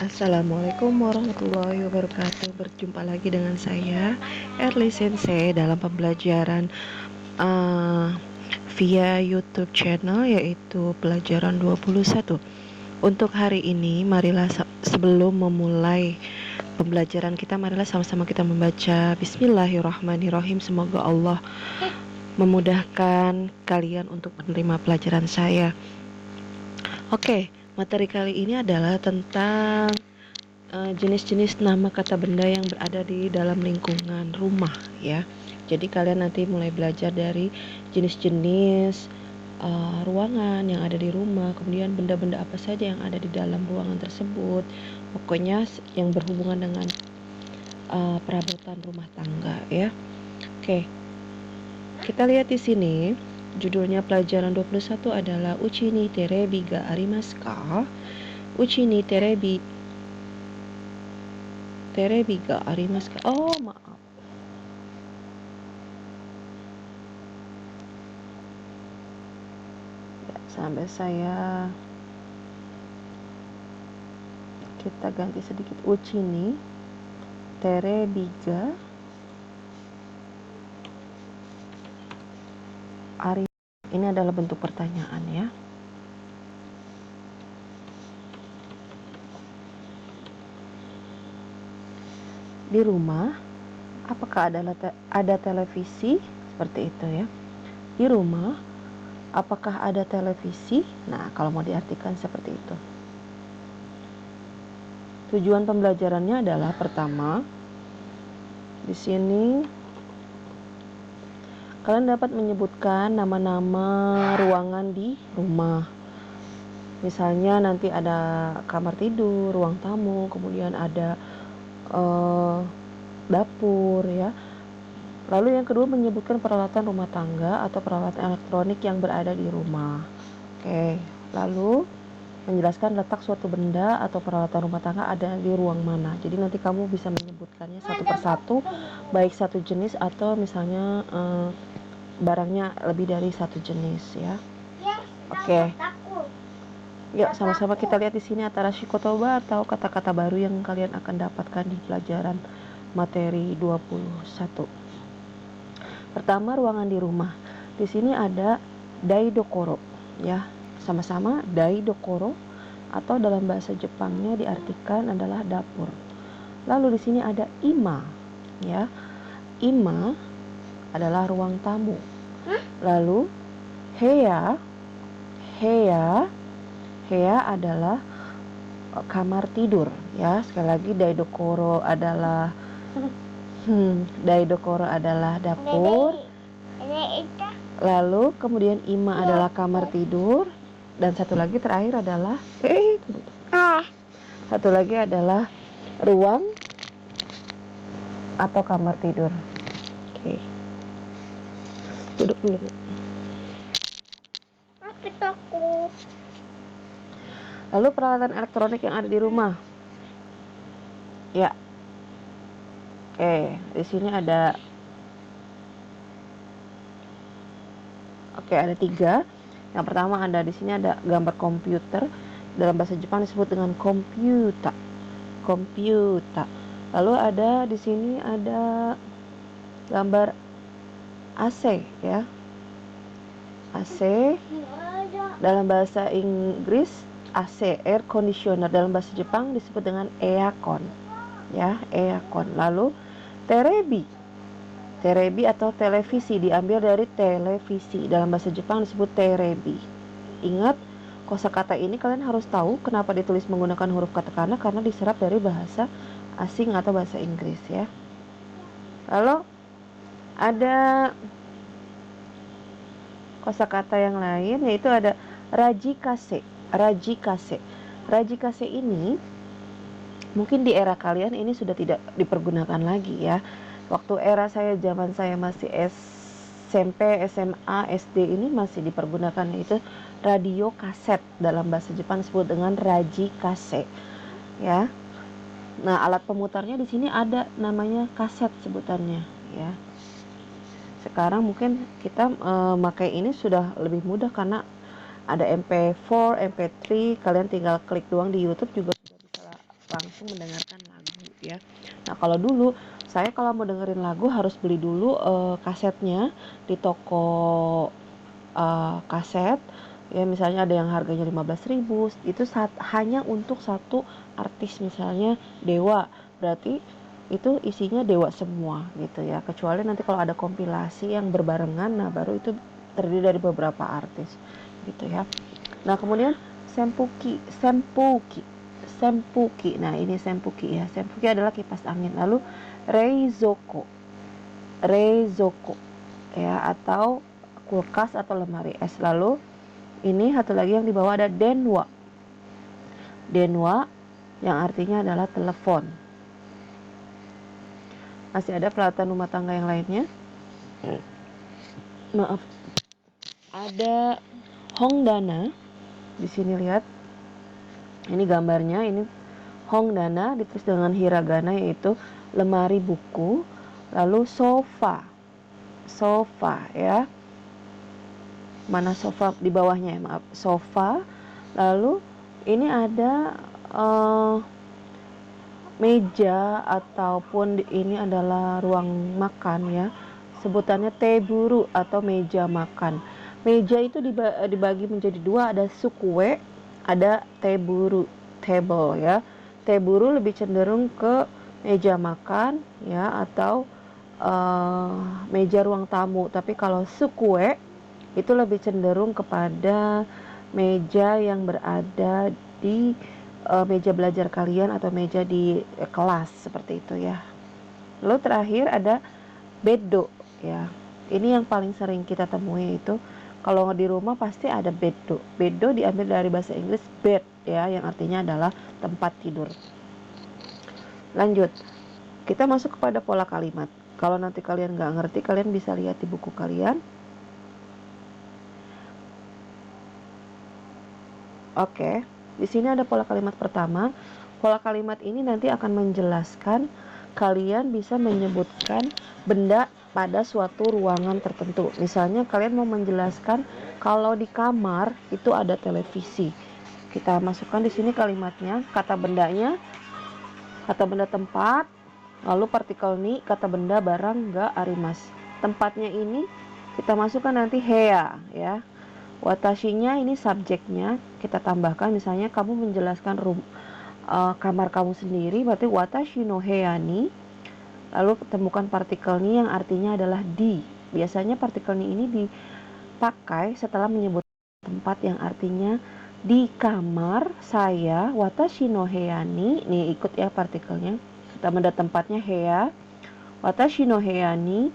Assalamualaikum warahmatullahi wabarakatuh. Berjumpa lagi dengan saya Erli Sensei dalam pembelajaran uh, via YouTube channel, yaitu pelajaran 21. Untuk hari ini, marilah sebelum memulai pembelajaran kita, marilah sama-sama kita membaca Bismillahirrahmanirrahim. Semoga Allah memudahkan kalian untuk menerima pelajaran saya. Oke, materi kali ini adalah tentang jenis-jenis nama kata benda yang berada di dalam lingkungan rumah, ya. Jadi kalian nanti mulai belajar dari jenis-jenis ruangan yang ada di rumah, kemudian benda-benda apa saja yang ada di dalam ruangan tersebut. Pokoknya yang berhubungan dengan perabotan rumah tangga, ya. Oke. Kita lihat di sini. Judulnya pelajaran 21 adalah Uchi ni terebi ga arimasu ka? Uchi ni terebi ga arimasu ka? Oh, maaf. Sampai kita ganti sedikit. Uchi ni terebi ga ari. Ini adalah bentuk pertanyaan, ya. Di rumah, apakah ada televisi? Seperti itu, ya. Di rumah, apakah ada televisi? Nah, kalau mau diartikan seperti itu. Tujuan pembelajarannya adalah pertama, di sini kalian dapat menyebutkan nama-nama ruangan di rumah. Misalnya nanti ada kamar tidur, ruang tamu, kemudian ada dapur, ya. Lalu yang kedua, menyebutkan peralatan rumah tangga atau peralatan elektronik yang berada di rumah. Oke, lalu menjelaskan letak suatu benda atau peralatan rumah tangga ada di ruang mana. Jadi nanti kamu bisa menyebutkannya satu persatu, baik satu jenis atau misalnya barangnya lebih dari satu jenis, ya. Oke. Yuk sama-sama kita lihat di sini atarashi kotoba atau kata-kata baru yang kalian akan dapatkan di pelajaran materi 21. Pertama, ruangan di rumah. Di sini ada daidokoro, ya. Sama-sama daidokoro atau dalam bahasa Jepangnya diartikan adalah dapur. Lalu di sini ada ima, ya. Ima adalah ruang tamu. Lalu heya adalah kamar tidur, ya. Sekali lagi daidokoro adalah dapur. Lalu kemudian ima adalah kamar tidur, dan satu lagi terakhir adalah ruang atau kamar tidur. Oke. Duduk dulu. Lalu peralatan elektronik yang ada di rumah. Ya. Oke, di sini ada ada 3. Yang pertama ada di sini ada gambar komputer. Dalam bahasa Jepang disebut dengan komputa. Lalu ada di sini ada gambar AC, ya. AC dalam bahasa Inggris AC, air conditioner. Dalam bahasa Jepang disebut dengan aircon, ya, aircon. Lalu terebi atau televisi diambil dari televisi. Dalam bahasa Jepang disebut terebi. Ingat, kosakata ini kalian harus tahu kenapa ditulis menggunakan huruf katakana, karena diserap dari bahasa asing atau bahasa Inggris, ya. Lalu ada kosakata yang lain, yaitu ada rajikase. Rajikase ini mungkin di era kalian ini sudah tidak dipergunakan lagi, ya. Waktu era zaman saya masih SMP, SMA, SD ini masih dipergunakan, yaitu radio kaset. Dalam bahasa Jepang disebut dengan rajikase, ya. Nah, alat pemutarnya di sini ada namanya kaset sebutannya, ya. Sekarang mungkin kita memakai ini sudah lebih mudah karena ada MP4, MP3, kalian tinggal klik doang di YouTube juga sudah bisa langsung mendengarkan lagu ya. Nah kalau dulu saya kalau mau dengerin lagu harus beli dulu kasetnya di toko kaset ya, misalnya ada yang harganya 15.000 itu hanya untuk satu artis, misalnya Dewa, berarti itu isinya Dewa semua gitu ya, kecuali nanti kalau ada kompilasi yang berbarengan, nah baru itu terdiri dari beberapa artis gitu ya. Nah kemudian Sempuki, nah ini Sempuki ya, Sempuki adalah kipas angin. Lalu Reizoko ya, atau kulkas atau lemari es. Lalu ini satu lagi yang di bawah ada Denwa yang artinya adalah telepon. Masih ada peralatan rumah tangga yang lainnya? Maaf. Ada Hongdana. Di sini lihat. Ini gambarnya, ini Hongdana ditulis dengan hiragana yaitu lemari buku. Lalu sofa ya. Mana sofa di bawahnya ya, maaf. Sofa. Lalu ini ada meja ataupun ini adalah ruang makan ya. Sebutannya teburu atau meja makan. Meja itu dibagi menjadi dua, ada sukue, ada teburu, table ya. Teburu lebih cenderung ke meja makan ya, atau meja ruang tamu. Tapi kalau sukue itu lebih cenderung kepada meja yang berada di meja belajar kalian atau meja di kelas seperti itu ya. Lalu terakhir ada bedo ya. Ini yang paling sering kita temui, itu kalau di rumah pasti ada bedo. Bedo diambil dari bahasa Inggris bed ya, yang artinya adalah tempat tidur. Lanjut, kita masuk kepada pola kalimat. Kalau nanti kalian nggak ngerti, kalian bisa lihat di buku kalian. Oke, di sini ada pola kalimat pertama. Pola kalimat ini nanti akan menjelaskan kalian bisa menyebutkan benda pada suatu ruangan tertentu. Misalnya kalian mau menjelaskan kalau di kamar itu ada televisi. Kita masukkan di sini kalimatnya, kata bendanya, kata benda tempat, lalu partikel ni, kata benda barang ga arimas. Tempatnya ini kita masukkan nanti hea ya. Watashinya ini subjeknya, kita tambahkan misalnya kamu menjelaskan kamar kamu sendiri, berarti watashi no heya ni. Lalu temukan partikel ni yang artinya adalah di. Biasanya partikel ni ini dipakai setelah menyebut tempat yang artinya di kamar saya. Watashi no heya ni, nih ikut ya partikelnya. Kita benda tempatnya heya. Watashi no heya ni.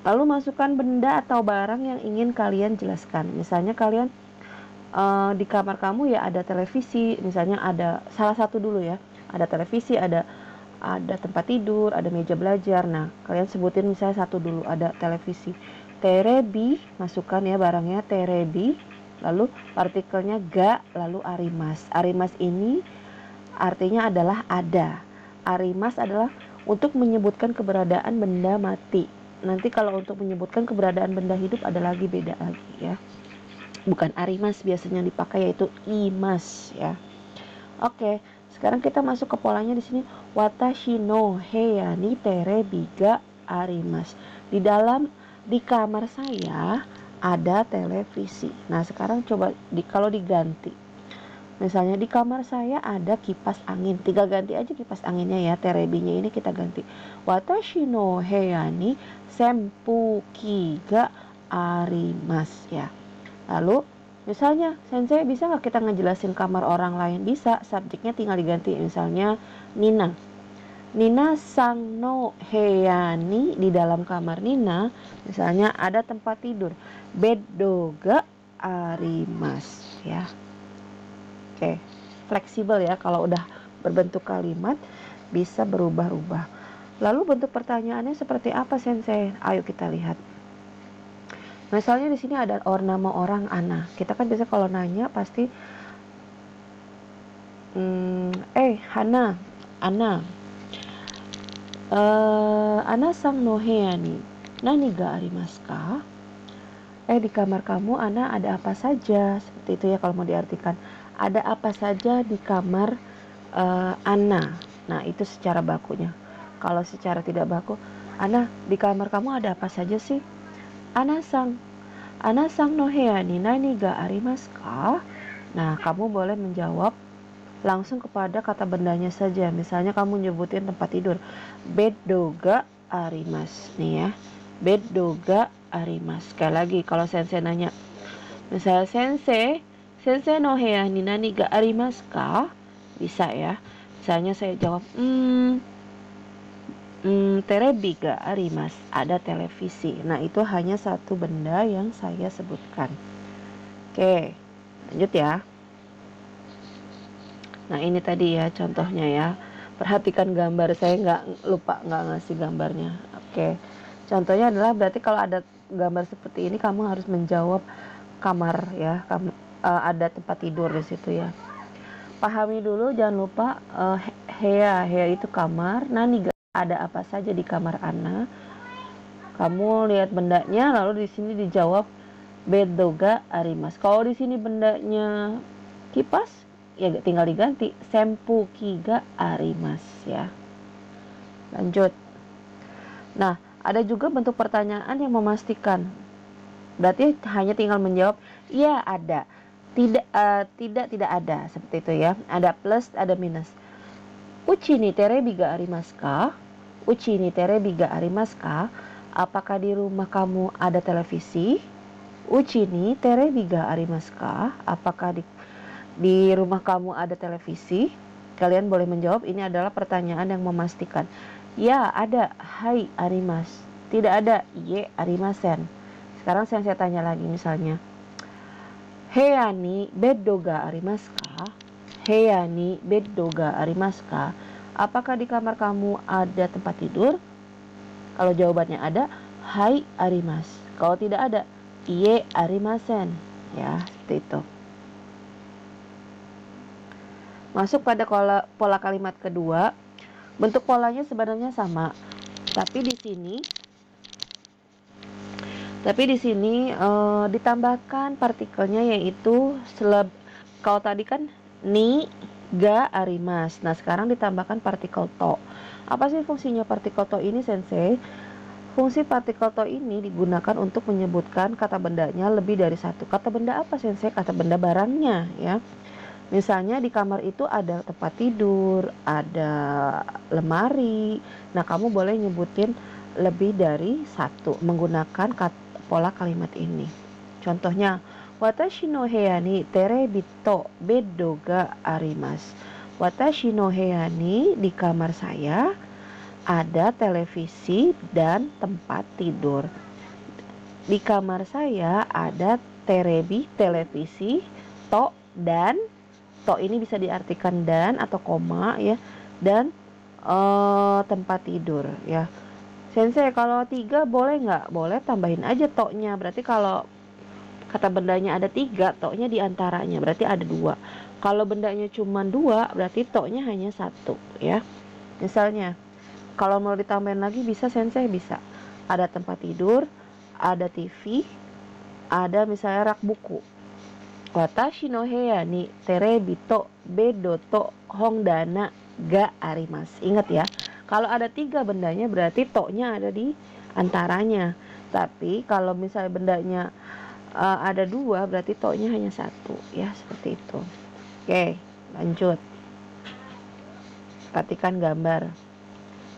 Lalu masukkan benda atau barang yang ingin kalian jelaskan. Misalnya kalian di kamar kamu ya ada televisi, misalnya ada salah satu dulu ya, ada televisi, ada tempat tidur, ada meja belajar. Nah kalian sebutin misalnya satu dulu, ada televisi. Terebi, masukkan ya barangnya terebi, lalu partikelnya ga, lalu arimas. Arimas ini artinya adalah ada. Arimas adalah untuk menyebutkan keberadaan benda mati. Nanti kalau untuk menyebutkan keberadaan benda hidup ada lagi, beda lagi ya. Bukan arimas biasanya dipakai, yaitu imas ya. Oke, sekarang kita masuk ke polanya di sini. Watashi no heya ni terebi ga arimas. Di kamar saya ada televisi. Nah, sekarang coba kalau diganti. Misalnya di kamar saya ada kipas angin. Tinggal ganti aja kipas anginnya ya. Terebinya ini kita ganti. Watashi no heya ni senpuki ga arimasu ya. Lalu misalnya, sensei bisa nggak kita ngejelasin kamar orang lain? Bisa, subjeknya tinggal diganti. Misalnya Nina sang no heya ni, di dalam kamar Nina misalnya ada tempat tidur. Beddo ga arimasu ya. Oke, fleksibel ya, kalau udah berbentuk kalimat bisa berubah-ubah. Lalu bentuk pertanyaannya seperti apa sensei? Ayo kita lihat. Misalnya di sini ada nama orang Ana. Kita kan biasa kalau nanya pasti Hana, Ana. Ana sang no heya ni nani ga arimasu ka? Di kamar kamu Ana ada apa saja? Seperti itu ya kalau mau diartikan. Ada apa saja di kamar Ana. Nah, itu secara bakunya. Kalau secara tidak baku, Ana, di kamar kamu ada apa saja sih? Ana sang. Ana sang no hea ni nani ga arimasu ka? Nah, kamu boleh menjawab langsung kepada kata bendanya saja. Misalnya kamu nyebutin tempat tidur. Beddo ga arimasu. Nih ya. Beddo ga arimasu. Sekali lagi, kalau sensei nanya. Misalnya sensei no hea ni nani ga arimasu ka? Bisa ya. Misalnya saya jawab, terebi ga arimasu. Ada televisi. Nah, itu hanya satu benda yang saya sebutkan. Oke, lanjut ya. Nah, ini tadi ya contohnya ya. Perhatikan gambar, saya nggak ngasih gambarnya. Oke, contohnya adalah berarti kalau ada gambar seperti ini kamu harus menjawab kamar ya. Ada tempat tidur di situ ya. Pahami dulu, jangan lupa hea itu kamar. Nani ada apa saja di kamar Ana. Kamu lihat bendanya, lalu di sini dijawab beddo ga arimasu. Kalau di sini bendanya kipas, ya tinggal diganti senpuki ga arimasu ya. Lanjut. Nah, ada juga bentuk pertanyaan yang memastikan. Berarti hanya tinggal menjawab iya ada, tidak ada, seperti itu ya. Ada plus, ada minus. Uchi ni terebi ga arimasu ka? Uchi ni terebi ga arimasu ka? Apakah di rumah kamu ada televisi? Uchi ni terebi ga arimasu ka? Apakah di rumah kamu ada televisi? Kalian boleh menjawab. Ini adalah pertanyaan yang memastikan. Ya, ada. Hai, arimasu. Tidak ada. Ye, arimasen. Sekarang saya tanya lagi misalnya. Heya ni beddo ga arimasu ka? Heya ni beddo ga arimasu ka? Apakah di kamar kamu ada tempat tidur? Kalau jawabannya ada, hai arimasu. Kalau tidak ada, iye arimasen. Ya, seperti itu. Masuk pada pola kalimat kedua. Bentuk polanya sebenarnya sama. Tapi di sini ditambahkan partikelnya, yaitu kalau tadi kan ni ga arimasu. Nah, sekarang ditambahkan partikel to. Apa sih fungsinya partikel to ini, sensei? Fungsi partikel to ini digunakan untuk menyebutkan kata bendanya lebih dari satu. Kata benda apa, sensei? Kata benda barangnya ya. Misalnya di kamar itu ada tempat tidur, ada lemari. Nah, kamu boleh nyebutin lebih dari satu menggunakan pola kalimat ini. Contohnya, watashi no heya ni terebi to beddo ga arimasu. Watashi no heya ni, di kamar saya ada televisi dan tempat tidur. Di kamar saya ada televisi, to, dan to ini bisa diartikan dan atau koma ya, dan tempat tidur ya. Sensei, kalau 3 boleh nggak? Boleh, tambahin aja to-nya. Berarti kalau kata bendanya ada 3, to-nya diantaranya, berarti ada 2. Kalau bendanya cuma 2, berarti to-nya hanya 1 ya. Misalnya, kalau mau ditambahin lagi bisa, sensei, bisa. Ada tempat tidur, ada TV, ada misalnya rak buku. Watashi no heya ni terebi to beddo to hongdana ga arimasu. Ingat ya, kalau ada 3 bendanya berarti to-nya ada di antaranya. Tapi kalau misalnya bendanya ada 2, berarti to-nya hanya 1 ya, seperti itu. Oke, lanjut. Perhatikan gambar.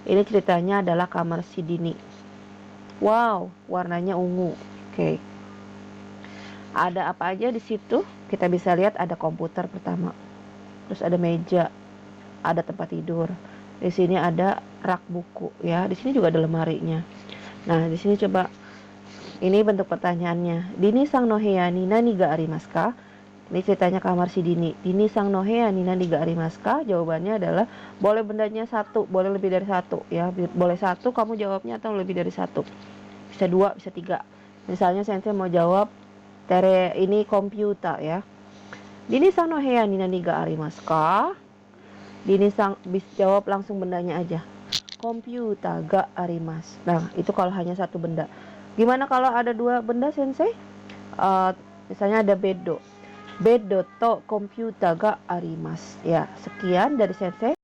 Ini ceritanya adalah kamar si Dini. Wow, warnanya ungu. Oke. Ada apa aja di situ? Kita bisa lihat ada komputer pertama. Terus ada meja, ada tempat tidur. Di sini ada rak buku ya. Di sini juga ada lemarinya. Nah, di sini coba, ini bentuk pertanyaannya. Dini sang no heya ni nani ga arimasu ka? Ini ceritanya kamar si Dini. Dini sang no heya ni nani ga arimasu ka? Jawabannya adalah boleh bendanya 1, boleh lebih dari 1 ya. Boleh 1 kamu jawabnya, atau lebih dari 1. Bisa 2, bisa 3. Misalnya sensei mau jawab ini komputer ya. Dini sang no heya ni nani ga arimasu ka? Dini sang jawab langsung bendanya aja. Komputer ga arimasu. Nah, itu kalau hanya 1 benda. Gimana kalau ada 2 benda, sensei? Misalnya ada beddo. bedo to komputer ga arimasu. Ya, sekian dari Sensei.